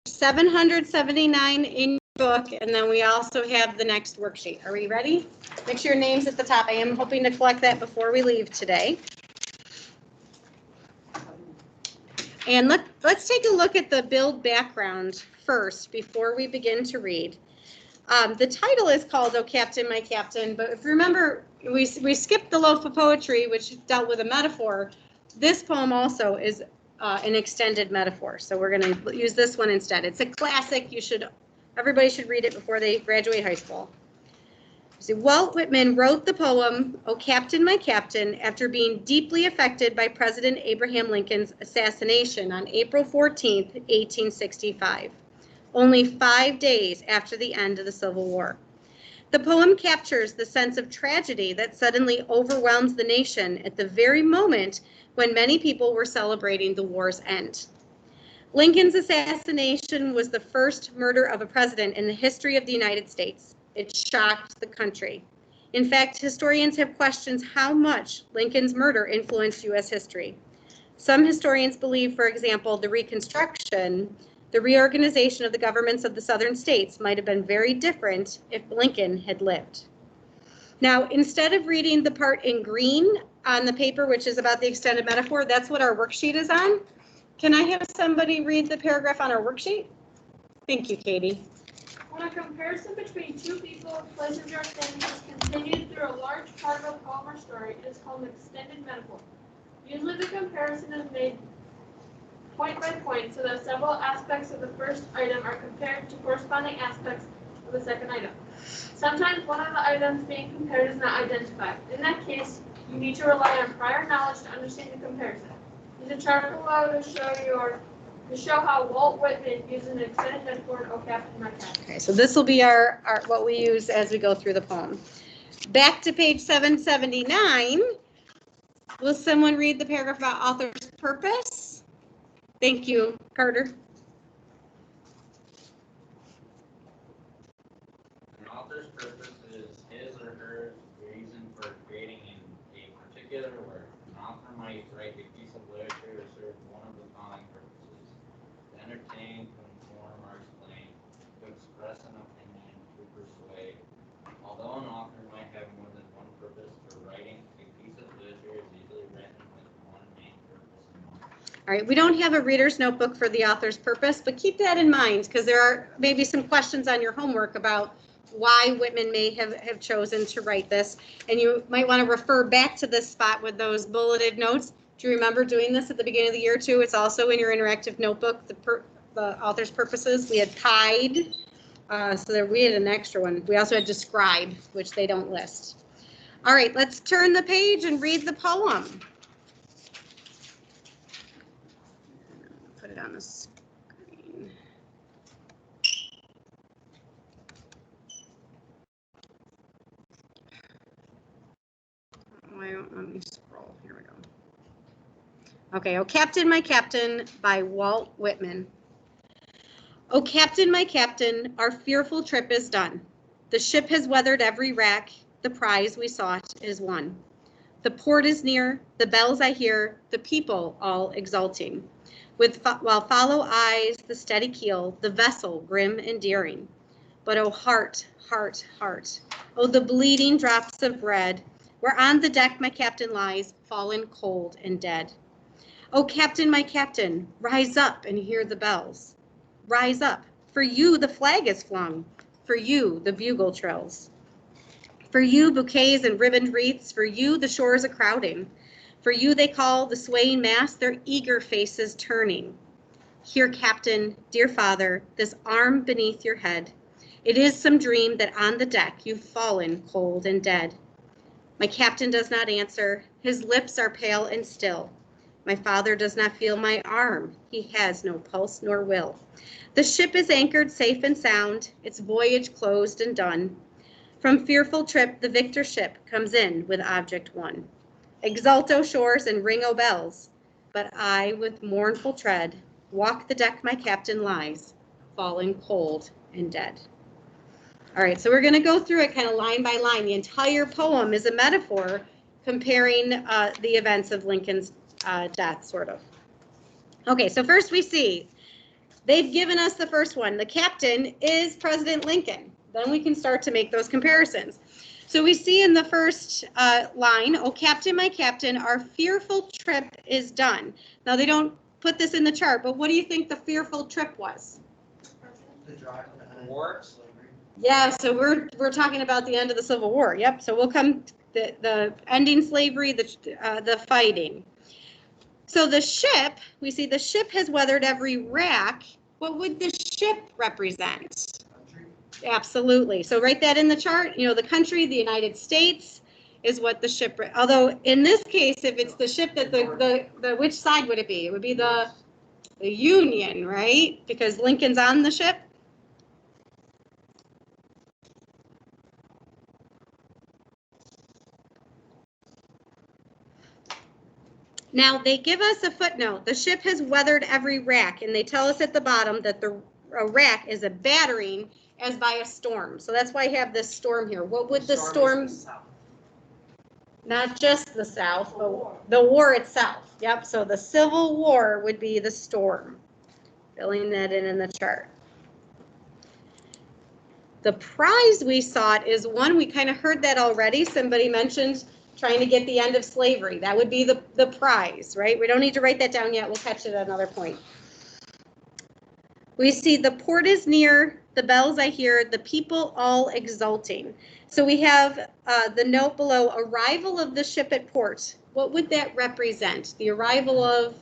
779 in your book, and then we also have the next worksheet. Are we ready? Make sure your name's at the top. I am hoping to collect that before we leave today. And let's take a look at the build background first before we begin to read. The title is called "Oh Captain, My Captain," but if you remember, we skipped the loaf of poetry, which dealt with a metaphor. This poem also is an extended metaphor, so we're going to use this one instead. It's a classic. Everybody should read it before they graduate high school. So Walt Whitman wrote the poem, "Oh Captain, My Captain," after being deeply affected by President Abraham Lincoln's assassination on April 14th, 1865, only 5 days after the end of the Civil War. The poem captures the sense of tragedy that suddenly overwhelms the nation at the very moment when many people were celebrating the war's end. Lincoln's assassination was the first murder of a president in the history of the United States. It shocked the country. In fact, historians have questioned how much Lincoln's murder influenced U.S. history. Some historians believe, for example, the Reconstruction, the reorganization of the governments of the southern states might have been very different if Lincoln had lived. Now, instead of reading the part in green on the paper, which is about the extended metaphor, that's what our worksheet is on. Can I have somebody read the paragraph on our worksheet? Thank you, Katie. When a comparison between two people, places, or things is continued through a large part of a poem or story, it is called an extended metaphor. Usually the comparison is made point by point so that several aspects of the first item are compared to corresponding aspects of the second item. Sometimes one of the items being compared is not identified. In that case, you need to rely on prior knowledge to understand the comparison. Use a chart below to show how Walt Whitman uses an extended metaphor in "Oh Captain, My Captain." Okay, so this will be our what we use as we go through the poem. Back to page 779. Will someone read the paragraph about author's purpose? Thank you, Carter. An author's purpose is his or her reason for creating a particular work. An author might write a piece of literature to serve one of the following purposes: to entertain, to inform or explain, to express an opinion, to persuade. Although an author might have more than one purpose for writing, a piece of literature is usually written with one main purpose in mind. All right, we don't have a reader's notebook for the author's purpose, but keep that in mind because there are maybe some questions on your homework about why Whitman may have chosen to write this. And you might want to refer back to this spot with those bulleted notes. Do you remember doing this at the beginning of the year too? It's also in your interactive notebook, the author's purposes. We had Tide, we had an extra one. We also had Describe, which they don't list. All right, let's turn the page and read the poem. Put it on the screen. Why don't let me scroll? Here we go. Okay, "Oh Captain, My Captain" by Walt Whitman. "Oh Captain, my Captain, our fearful trip is done. The ship has weathered every wrack, the prize we sought is won. The port is near, the bells I hear, the people all exulting. While follow eyes the steady keel, the vessel grim and daring. But oh heart, heart, heart, oh the bleeding drops of red, where on the deck my captain lies, fallen cold and dead. Oh Captain, my Captain, rise up and hear the bells. Rise up, for you the flag is flung, for you the bugle trills. For you bouquets and ribboned wreaths, for you the shores a crowding. For you they call the swaying mast, their eager faces turning. Here, Captain, dear father, this arm beneath your head. It is some dream that on the deck you've fallen cold and dead. My captain does not answer, his lips are pale and still. My father does not feel my arm, he has no pulse nor will. The ship is anchored safe and sound, its voyage closed and done. From fearful trip the victor ship comes in with object won. Exult, O shores, and ring, O bells, but I with mournful tread walk the deck my captain lies, fallen cold and dead. All right, so we're going to go through it kind of line by line. The entire poem is a metaphor comparing the events of Lincoln's death, sort of. Okay, so first we see They've given us the first one. The captain is President Lincoln. Then we can start to make those comparisons. So we see in the first line, oh, captain, my captain, our fearful trip is done. Now, they don't put this in the chart, but what do you think the fearful trip was? The drive to the War. slavery. Yeah, so we're talking about the end of the Civil War. Yep. So we'll come the ending slavery, the fighting. So the ship, we see the ship has weathered every rack. What would the ship represent? Country. Absolutely. So write that in the chart. You know, the country, the United States, is what the ship. Although in this case, if it's the ship that the which side would it be? It would be the Union, right? Because Lincoln's on the ship. Now, they give us a footnote. The ship has weathered every rack, and they tell us at the bottom that a rack is a battering as by a storm. So that's why I have this storm here. What would the storm, is the south. not just the South, but the war itself. Yep, so the Civil War would be the storm. Filling that in the chart. The prize we sought is one, we kind of heard that already. Somebody mentioned trying to get the end of slavery. That would be the prize, right? We don't need to write that down yet. We'll catch it at another point. We see the port is near, the bells I hear, the people all exulting. So we have the note below, arrival of the ship at port. What would that represent? The arrival of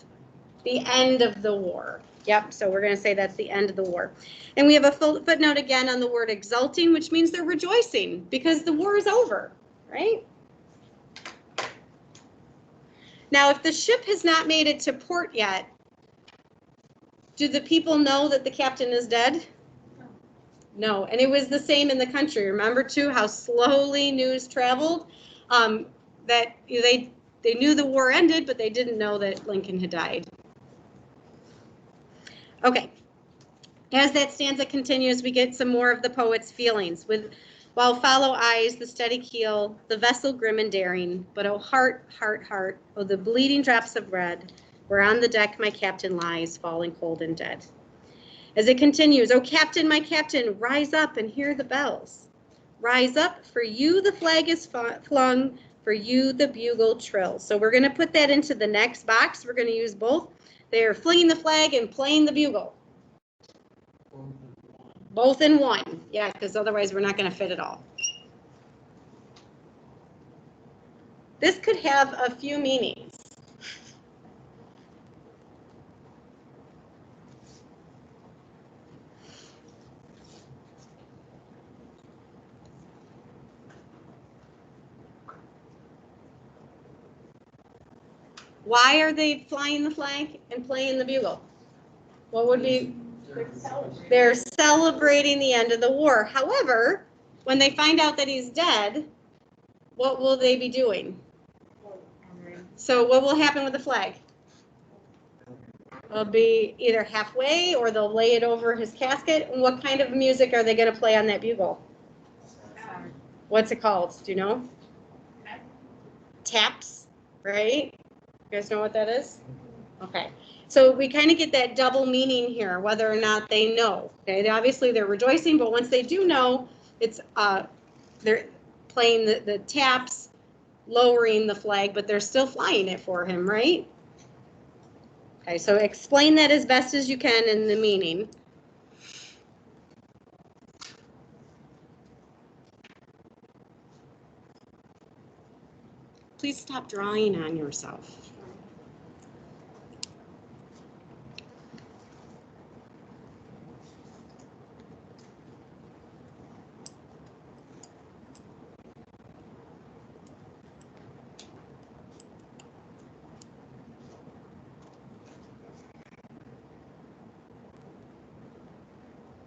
the end of the war. Yep, so we're going to say that's the end of the war. And we have a footnote again on the word exulting, which means they're rejoicing because the war is over, right? Now, if the ship has not made it to port yet, do the people know that the captain is dead? No, and it was the same in the country. Remember too how slowly news traveled? That they knew the war ended, but they didn't know that Lincoln had died. Okay, as that stanza continues, we get some more of the poet's feelings. While follow eyes, the steady keel, the vessel grim and daring, but oh heart, heart, heart, oh the bleeding drops of red, where on the deck my captain lies, falling cold and dead. As it continues, oh captain, my captain, rise up and hear the bells. Rise up, for you the flag is flung, for you the bugle trills. So we're gonna put that into the next box. We're gonna use both. They're flinging the flag and playing the bugle. Both in one, yeah, because otherwise we're not going to fit it all. This could have a few meanings. Why are they flying the flag and playing the bugle? What would be? They're celebrating the end of the war. However, when they find out that he's dead, what will they be doing? So what will happen with the flag? It'll be either halfway or they'll lay it over his casket. And what kind of music are they going to play on that bugle? What's it called? Do you know? Taps, right? You guys know what that is? Okay. So we kind of get that double meaning here, whether or not they know. Okay, obviously they're rejoicing, but once they do know, it's they're playing the taps, lowering the flag, but they're still flying it for him, right? Okay, so explain that as best as you can in the meaning. Please stop drawing on yourself.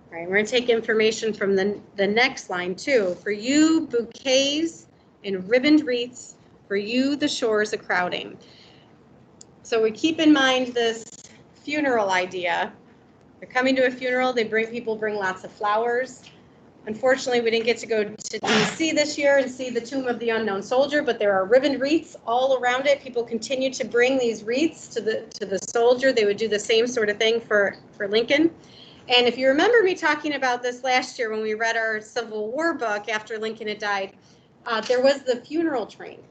All right, we're going to take information from the next line too. For you, bouquets and ribboned wreaths, for you, the shores a crowding. So we keep in mind this funeral idea. They're coming to a funeral, people bring lots of flowers. Unfortunately, we didn't get to go to DC this year and see the Tomb of the Unknown Soldier, but there are ribbon wreaths all around it. People continue to bring these wreaths to the soldier. They would do the same sort of thing for Lincoln. And if you remember me talking about this last year when we read our Civil War book after Lincoln had died, there was the funeral train.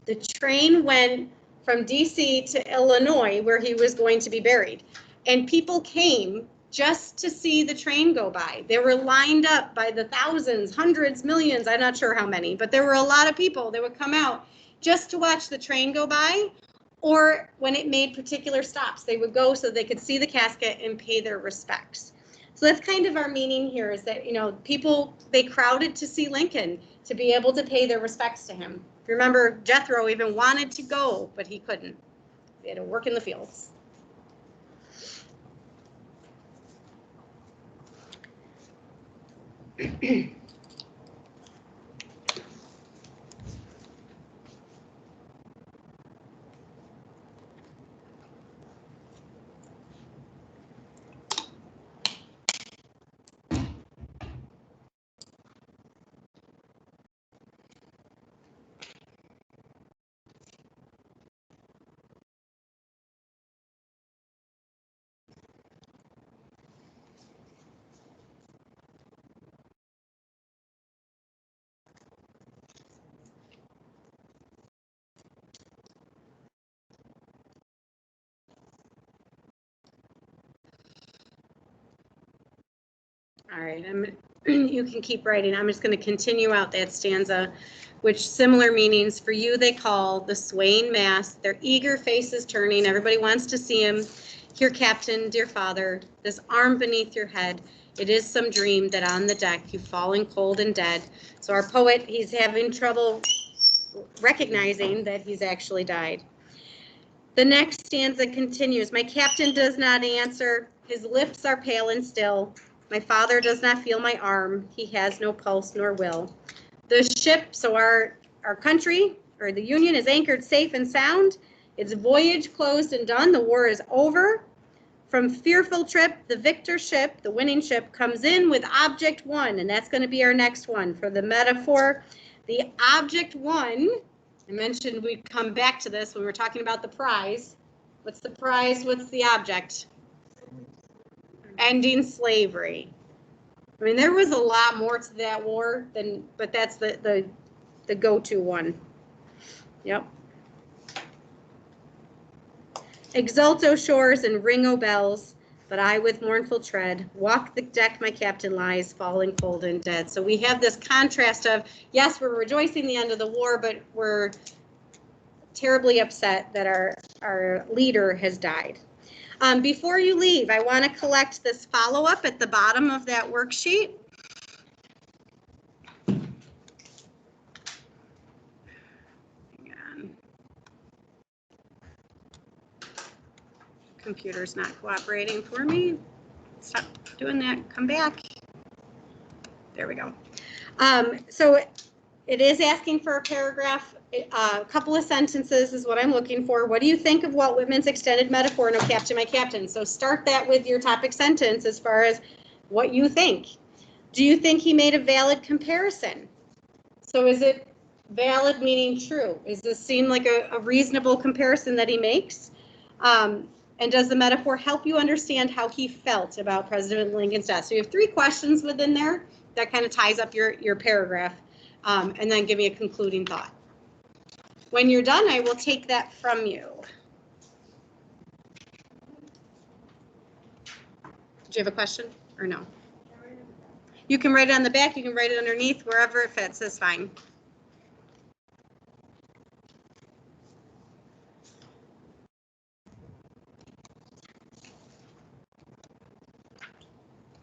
The train went from DC to Illinois where he was going to be buried. And people came just to see the train go by. They were lined up by the thousands, hundreds, millions, I'm not sure how many, but there were a lot of people that would come out just to watch the train go by, or when it made particular stops, they would go so they could see the casket and pay their respects. So that's kind of our meaning here, is that, you know, people, they crowded to see Lincoln to be able to pay their respects to him. If you remember, Jethro even wanted to go, but he couldn't. He had to work in the fields. All right, you can keep writing. I'm just going to continue out that stanza, which similar meanings. For you they call the swaying mass, their eager faces turning. Everybody wants to see him. Here, Captain, dear father, this arm beneath your head. It is some dream that on the deck you've fallen cold and dead. So our poet, he's having trouble recognizing that he's actually died. The next stanza continues. My captain does not answer. His lips are pale and still. My father does not feel my arm. He has no pulse nor will. The ship, so our country, or the Union, is anchored safe and sound. Its voyage closed and done. The war is over. From fearful trip, the victor ship, the winning ship, comes in with object one, and that's going to be our next one for the metaphor. The object one, I mentioned we'd come back to this when we're talking about the prize. What's the prize? What's the object? Ending slavery. I mean, there was a lot more to that war than, but that's the go-to one. Yep. Exult, O shores, and ring, O bells, but I with mournful tread walk the deck my captain lies, falling cold and dead. So we have this contrast of, yes, we're rejoicing the end of the war, but we're terribly upset that our leader has died. Before you leave, I want to collect this follow-up at the bottom of that worksheet. Hang on. Computer's not cooperating for me. Stop doing that. Come back. There we go. So it is asking for a paragraph. A couple of sentences is what I'm looking for. What do you think of Walt Whitman's extended metaphor, No Captain, My Captain? So start that with your topic sentence as far as what you think. Do you think he made a valid comparison? So is it valid meaning true? Does this seem like a reasonable comparison that he makes? And does the metaphor help you understand how he felt about President Lincoln's death? So you have 3 questions within there that kind of ties up your paragraph, and then give me a concluding thought. When you're done, I will take that from you. Do you have a question or no? You can write it on the back, you can write it underneath, wherever it fits is fine.